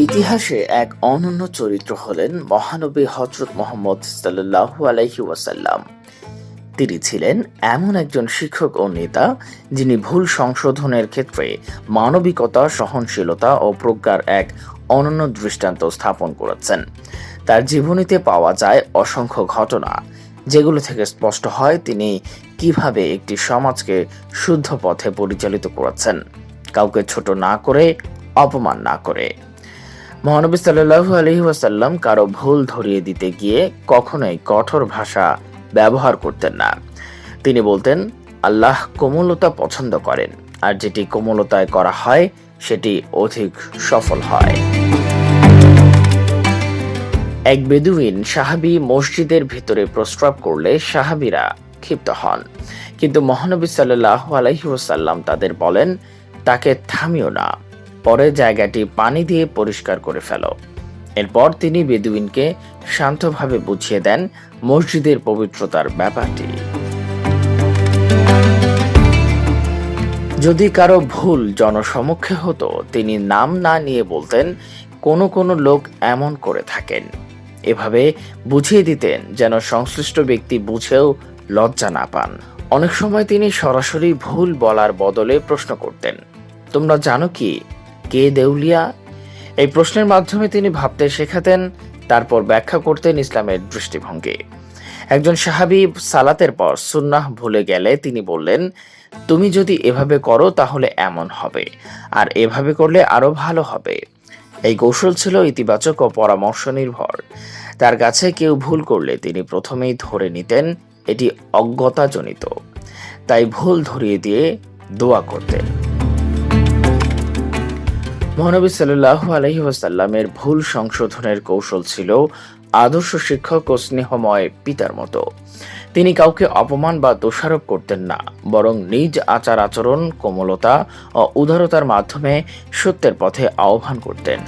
ইতিহাসে এক অনন্য চরিত্র হলেন মহানবী হযরত মুহাম্মদ সাল্লাল্লাহু আলাইহি ওয়াসাল্লাম। তিনি ছিলেন এমন একজন শিক্ষক ও নেতা যিনি ভুল সংশোধনের ক্ষেত্রে মানবিকতা, সহনশীলতা ও প্রজ্ঞার এক অনন্য দৃষ্টান্ত স্থাপন করেছেন। তার জীবনীতে পাওয়া যায় অসংখ্য ঘটনা, যেগুলো থেকে স্পষ্ট হয় তিনি কিভাবে একটি সমাজকে শুদ্ধ পথে পরিচালিত করেছেন, কাউকে ছোট না করে, অপমান না করে। মহানবী সাল্লাল্লাহু আলাইহি ওয়াসাল্লাম কারো ভুল ধরিয়ে দিতে গিয়ে কখনোই কঠোর ভাষা ব্যবহার করতেন না। তিনি বলতেন, আল্লাহ কোমলতা পছন্দ করেন, আর যেটি কোমলতায় করা হয় সেটি অধিক সফল হয়। এক বেদুইন সাহাবী মসজিদের ভিতরে প্রস্রাব করলে সাহাবীরা ক্ষিপ্ত হন, কিন্তু মহানবী সাল্লাল্লাহু আলাইহি ওয়াসাল্লাম তাদের বলেন, তাকে থামিও না, পরে জায়গাটি পানি দিয়ে পরিষ্কার করে ফেলো। এরপর তিনি বেদুইনকে শান্তভাবে বুঝিয়ে দেন মসজিদের পবিত্রতার ব্যাপারটি। যদি কারো ভুল জনসমক্ষে হতো, তিনি নাম না নিয়ে বলতেন, কোনো কোনো লোক এমন করে থাকেন। এভাবে বুঝিয়ে দিতেন যেন সংশ্লিষ্ট ব্যক্তি বুঝেও লজ্জা না পান। অনেক সময় তিনি সরাসরি ভুল বলার বদলে প্রশ্ন করতেন, তোমরা জানো কি কে দেউলিয়া? এই প্রশ্নের মাধ্যমে তিনি ভাবতে শেখাতেন, তারপর ব্যাখ্যা করতেন ইসলামের দৃষ্টিভঙ্গি। একজন সাহাবী সালাতের পর সুন্নাহ ভুলে গেলে তিনি বললেন, তুমি যদি এভাবে করো তাহলে এমন হবে, আর এভাবে করলে আরো ভালো হবে। এই কৌশল ছিল ইতিবাচক ও পরামর্শ নির্ভর। তার কাছে কেউ ভুল করলে তিনি প্রথমেই ধরে নিতেন এটি অজ্ঞতাজনিত, তাই ভুল ধরিয়ে দিয়ে দোয়া করতেন। মহানবী সাল্লাল্লাহু আলাইহি ওয়াসাল্লামের ভুল সংশোধনের কৌশল ছিল আদর্শ শিক্ষক ও স্নেহময় পিতার মতো। তিনি কাউকে অপমান বা দোষারোপ করতেন না, বরং নিজ আচার আচরণ, কোমলতা ও উদারতার মাধ্যমে সত্যের পথে আহ্বান করতেন।